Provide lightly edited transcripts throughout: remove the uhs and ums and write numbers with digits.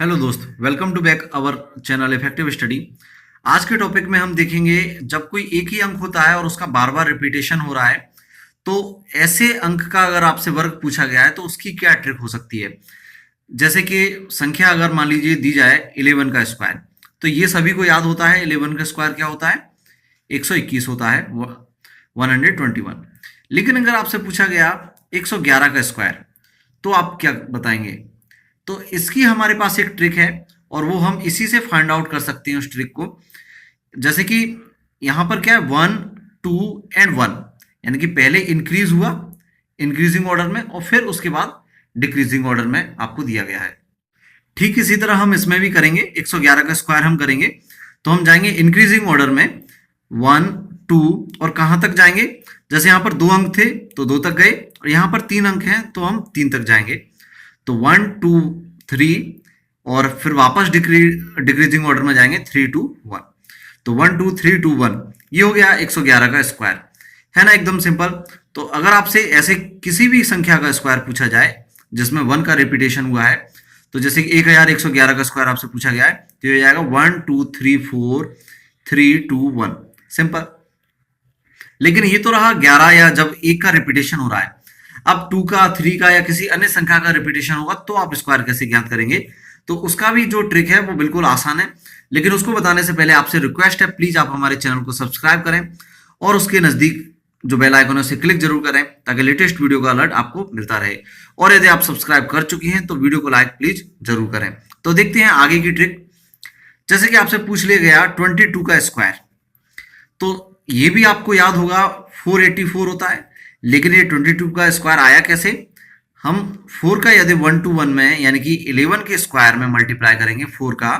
Hello दोस्त, welcome to back our channel effective study. आज के टॉपिक में हम देखेंगे जब कोई एक ही अंक होता है और उसका बार बार रिपीटेशन हो रहा है तो ऐसे अंक का अगर आपसे वर्ग पूछा गया है तो उसकी क्या ट्रिक हो सकती है। जैसे कि संख्या अगर मान लीजिए दी जाए 11 का स्क्वायर, तो ये सभी को याद होता है 11 का स्क्वायर क्या होता है, 121 होता है, 121। लेकिन अगर आपसे पूछा गया 111 का स्क्वायर तो आप क्या बताएंगे। तो इसकी हमारे पास एक ट्रिक है और वो हम इसी से फाइंड आउट कर सकते हैं उस ट्रिक को। जैसे कि यहाँ पर क्या है, 1 2 एंड 1, यानी कि पहले इंक्रीज हुआ इंक्रीजिंग ऑर्डर में और फिर उसके बाद डिक्रीजिंग ऑर्डर में आपको दिया गया है। ठीक इसी तरह हम इसमें भी करेंगे, 111 का स्क्वायर हम करेंगे तो हम जाएंगे इंक्रीजिंग ऑर्डर में 1 2 और कहाँ तक जाएंगे। जैसे यहाँ पर 2 अंक थे तो 2 तक गए और यहाँ पर 3 अंक हैं तो हम 3 तक जाएंगे। तो 1 2 3 और फिर वापस डिक्रीजिंग ऑर्डर में जाएंगे 3 2 1। तो 1 2 3 2 1 ये हो गया 111 का स्क्वायर, है ना, एकदम सिंपल। तो अगर आपसे ऐसे किसी भी संख्या का स्क्वायर पूछा जाए जिसमें 1 का रिपीटेशन हुआ है, तो जैसे 1111 का स्क्वायर आपसे पूछा गया है तो ये जाएगा 1 2 3 4 3 2 1, सिंपल। लेकिन ये तो रहा 11 या जब 1 का रिपीटेशन हो रहा है। अब 2 का 3 का या किसी अन्य संख्या का रिपीटेशन होगा तो आप स्क्वायर कैसे ज्ञात करेंगे। तो उसका भी जो ट्रिक है वो बिल्कुल आसान है, लेकिन उसको बताने से पहले आपसे रिक्वेस्ट है, प्लीज आप हमारे चैनल को सब्सक्राइब करें और उसके नजदीक जो बेल आइकन है उसे क्लिक जरूर करें ताकि लेटेस्ट वीडियो का अलर्ट आपको मिलता रहे। और यदि आप सब्सक्राइब कर चुकी हैं तो वीडियो को लाइक प्लीज जरूर करें। तो देखते हैं आगे की ट्रिक। जैसे कि आपसे पूछ लिया गया 22 का स्क्वायर, तो ये भी आपको याद होगा 484 होता है, लेकिन ये 22 का स्क्वायर आया कैसे। हम 4 का यदि 1 to 1 में यानी कि 11 के स्क्वायर में मल्टीप्लाई करेंगे 4 का,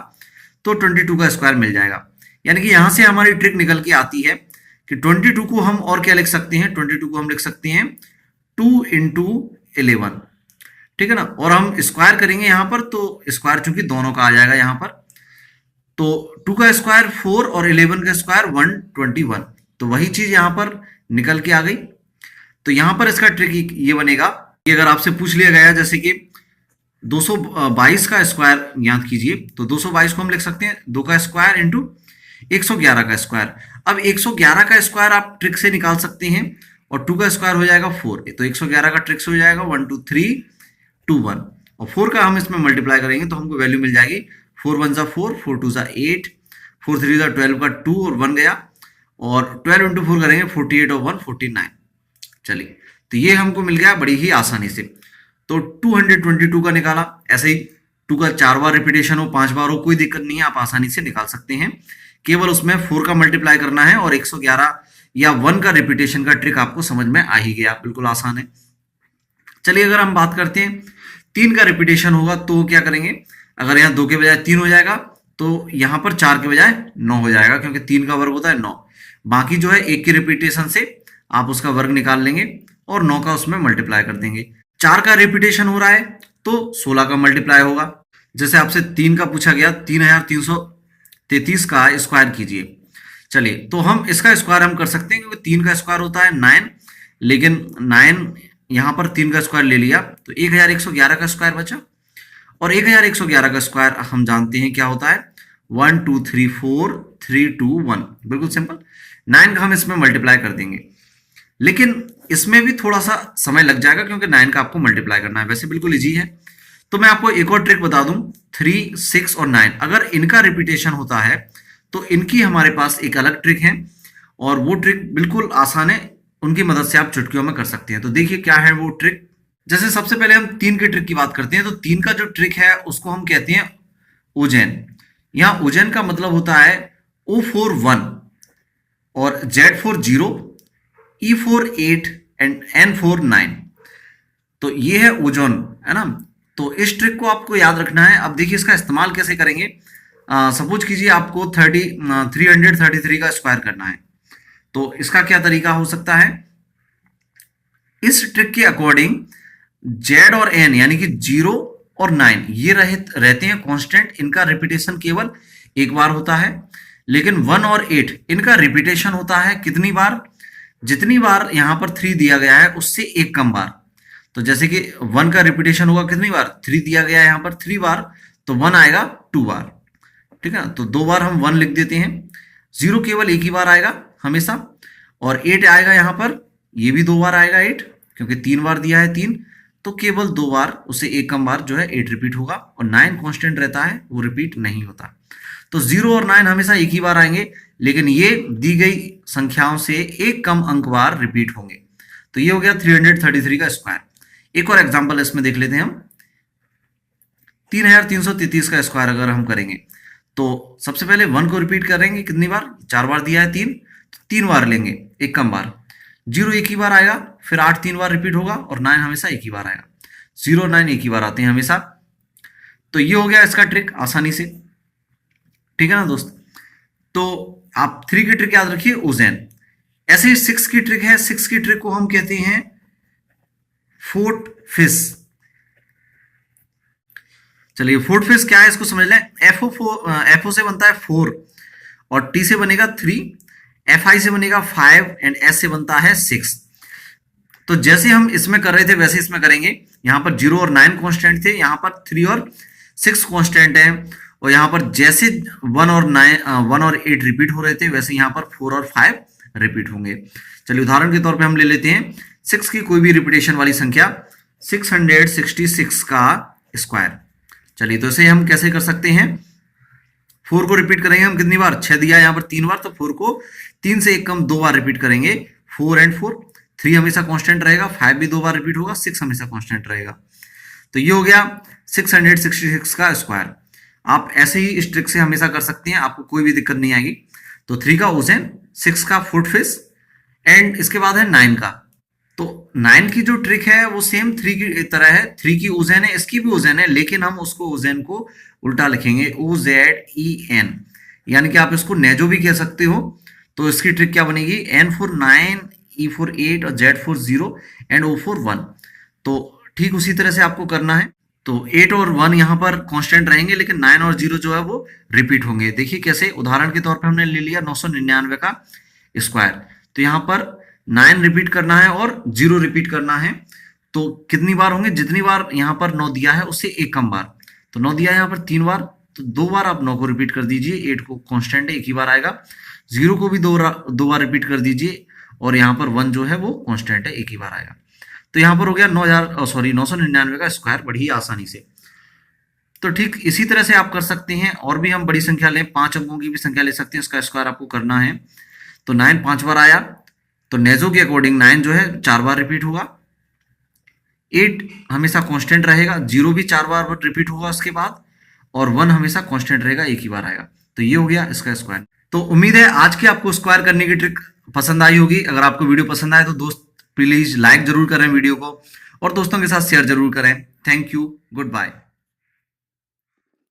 तो 22 का स्क्वायर मिल जाएगा। यानी कि यहां से हमारी ट्रिक निकल के आती है कि 22 को हम और क्या लिख सकते हैं, 22 को हम लिख सकते हैं 2 into 11, ठीक है ना। और हम स्क्वायर करेंगे यहाँ पर तो स्क्वायर चूंकि दोनों का आ जाएगा यहाँ पर, तो 2 का स्क्वायर 4 और 11 का स्क्वायर 121, तो वही चीज यहाँ पर निकल के आ गई। तो यहाँ पर इसका ट्रिक ये बनेगा कि अगर आपसे पूछ लिया गया जैसे कि 222 का स्क्वायर ज्ञात कीजिए, तो 222 को हम लिख सकते हैं 2 का स्क्वायर इंटू 111 का स्क्वायर। अब 111 का स्क्वायर आप ट्रिक से निकाल सकते हैं और 2 का स्क्वायर हो जाएगा 4, तो 111 का ट्रिक से हो जाएगा 1 2 3 2 1 और 4 का हम इसमें मल्टीप्लाई करेंगे तो हमको वैल्यू मिल जाएगी 4 1 4 4 2 8 4 3 12 का 2 और 1 गया, और 12 इंटू 4 करेंगे 48 और 1 49। चलिए, तो ये हमको मिल गया बड़ी ही आसानी से। तो 222 का निकाला, ऐसे ही 2 का 4 बार रिपीटेशन हो 5 बार हो कोई दिक्कत नहीं है, आप आसानी से निकाल सकते हैं। केवल उसमें 4 का मल्टीप्लाई करना है और 111 या 1 का रिपीटेशन का ट्रिक आपको समझ में आ ही गया, बिल्कुल आसान है। चलिए, अगर हम बात करते हैं 3 का रिपीटेशन होगा तो क्या करेंगे। अगर यहाँ 2 के बजाय 3 हो जाएगा तो यहाँ पर 4 के बजाय 9 हो जाएगा, क्योंकि 3 का वर्ग होता है 9। बाकी जो है 1 की रिपीटेशन से आप उसका वर्ग निकाल लेंगे और 9 का उसमें मल्टीप्लाई कर देंगे। 4 का रिपीटेशन हो रहा है तो 16 का मल्टीप्लाई होगा। जैसे आपसे 3 का पूछा गया 3333 का स्क्वायर कीजिए। चलिए, तो हम इसका स्क्वायर हम कर सकते हैं क्योंकि 3 का स्क्वायर होता है 9, लेकिन 9 यहाँ पर 3 का स्क्वायर ले लिया तो 1111 का स्क्वायर बचा, और 1111 का स्क्वायर हम जानते हैं क्या होता है 1 2 3 4 3 2 1, बिल्कुल सिंपल। 9 का हम इसमें मल्टीप्लाई कर देंगे, लेकिन इसमें भी थोड़ा सा समय लग जाएगा क्योंकि 9 का आपको मल्टीप्लाई करना है। वैसे बिल्कुल इजी है। तो मैं आपको एक और ट्रिक बता दूं, 3 6 और 9 अगर इनका रिपीटेशन होता है तो इनकी हमारे पास एक अलग ट्रिक है और वो ट्रिक बिल्कुल आसान है, उनकी मदद से आप चुटकियों में कर सकते हैं। तो देखिए क्या है वो ट्रिक। जैसे सबसे पहले हम 3 की ट्रिक की बात करते हैं, तो 3 का जो ट्रिक है उसको हम कहते हैं ओजेन। यहाँ ओजेन का मतलब होता है O for 1 और Z for 0, E for 8 and N for 9। तो ये है ओजोन, है ना। तो इस ट्रिक को आपको याद रखना है। अब देखिए इसका इस्तेमाल कैसे करेंगे। सपोज कीजिए आपको 333 का स्क्वायर करना है, तो इसका क्या तरीका हो सकता है। इस ट्रिक के अकॉर्डिंग Z और N यानी कि 0 और 9 ये रहते हैं कांस्टेंट, इनका रिपीटेशन केवल एक बार होता है। लेकिन 1 और 8 इनका रिपीटेशन होता है कितनी बार, जितनी बार यहां पर 3 दिया गया है उससे एक कम बार। तो जैसे कि 1 का रिपीटेशन होगा कितनी बार, 3 दिया गया है यहाँ पर 3 बार, तो 1 आएगा 2 बार, ठीक है। तो 2 बार हम 1 लिख देते हैं। 0 केवल एक ही बार आएगा हमेशा, और 8 आएगा यहाँ पर, ये भी 2 बार आएगा 8, क्योंकि 3 बार दिया है 3, तो केवल 2 बार, उससे एक कम बार जो है 8 रिपीट होगा, और 9 कांस्टेंट रहता है, वो रिपीट नहीं होता। तो 0 और 9 हमेशा एक ही बार आएंगे, लेकिन ये दी गई संख्याओं से एक कम अंक बार रिपीट होंगे। तो ये हो गया 333 का स्क्वायर। एक और एग्जांपल इसमें देख लेते हैं हम। 3333 का स्क्वायर अगर हम करेंगे, तो सबसे पहले 1 को रिपीट करेंगे कितनी बार, 4 बार दिया है 3, तो 3 बार लेंगे एक कम बार। 0 एक ही बार आएगा, फिर 8 3 बार रिपीट होगा, और 9 हमेशा एक ही बार आएगा। 0 और 9 एक ही बार आते हैं हमेशा। तो ये हो गया इसका ट्रिक आसानी से, ठीक है ना दोस्त। तो आप 3 की ट्रिक याद रखिए, ओजेन। ऐसे ही 6 की ट्रिक है। 6 की ट्रिक को हम कहते हैं फोर्ट फिश। चलिए फोर्ट फिश क्या है इसको समझ लें। एफओ से बनता है 4, और टी से बनेगा 3, एफ आई से बनेगा 5, एंड एस से बनता है 6। तो जैसे हम इसमें कर रहे थे वैसे इसमें करेंगे। यहां पर 0 और 9 कांस्टेंट थे, यहां पर 3 और 6 कांस्टेंट है, और यहां पर जैसे 1 और 8 रिपीट हो रहे थे, वैसे यहां पर 4 और 5 रिपीट होंगे। चलिए उदाहरण के तौर पे हम ले लेते हैं 6 की कोई भी रिपीटेशन वाली संख्या, 666 का स्क्वायर। चलिए तो इसे हम कैसे कर सकते हैं। 4 को रिपीट करेंगे हम कितनी बार, 6 दिया है यहाँ पर 3 बार, तो 4 को 3 से एक कम 2 बार रिपीट करेंगे। 4 एंड 4, 3 हमेशा कांस्टेंट रहेगा, 5 भी 2 बार रिपीट होगा, 6 हमेशा कांस्टेंट रहेगा। तो ये हो गया 666 का स्क्वायर। आप ऐसे ही इस ट्रिक से हमेशा कर सकते हैं, आपको कोई भी दिक्कत नहीं आएगी। तो 3 का ओजेन, 6 का फुट फिश, एंड इसके बाद है 9 का। तो 9 की जो ट्रिक है वो सेम 3 की तरह है। 3 की ओजेन है, इसकी भी ओजेन है, लेकिन हम उसको ओजेन को उल्टा लिखेंगे, OZEN, यानी कि आप इसको नेजो भी कह सकते हो। तो इसकी ट्रिक क्या बनेगी, N for 9, E for 8, और Z for 0, and O for 1। तो ठीक उसी तरह से आपको करना है। तो 8 और 1 यहाँ पर कांस्टेंट रहेंगे, लेकिन 9 और 0 जो है वो रिपीट होंगे। देखिए कैसे, उदाहरण के तौर पे हमने ले लिया 999 का स्क्वायर। तो यहाँ पर 9 रिपीट करना है और 0 रिपीट करना है। तो कितनी बार होंगे, जितनी बार यहाँ पर 9 दिया है उससे एक कम बार। तो 9 दिया है यहाँ पर 3 बार, तो 2 बार आप 9 को रिपीट कर दीजिए। 8 को कांस्टेंट है, एक ही बार आएगा। 0 को भी 2 बार रिपीट कर दीजिए, और यहाँ पर 1 जो है वो कांस्टेंट है, एक ही बार आएगा। तो यहाँ पर हो गया 999 का स्क्वायर, बड़ी आसानी से। तो ठीक इसी तरह से आप कर सकते हैं। और भी हम बड़ी संख्या लें, 5 अंकों की भी संख्या ले सकते हैं, उसका स्क्वायर आपको करना है। तो 9 5 बार आया, तो नेजो के अकॉर्डिंग 9 जो है 4 बार रिपीट होगा। 8 हमेशा कांस्टेंट रहेगा, 0 भी 4 बार रिपीट होगा उसके बाद, और 1 हमेशा कांस्टेंट रहेगा, एक ही बार आएगा। तो ये हो गया इसका स्क्वायर। तो उम्मीद है आज की आपको स्क्वायर करने की ट्रिक पसंद आई होगी। अगर आपको वीडियो पसंद आए तो दोस्त प्लीज लाइक जरूर करें वीडियो को, और दोस्तों के साथ शेयर जरूर करें। Thank you, good bye.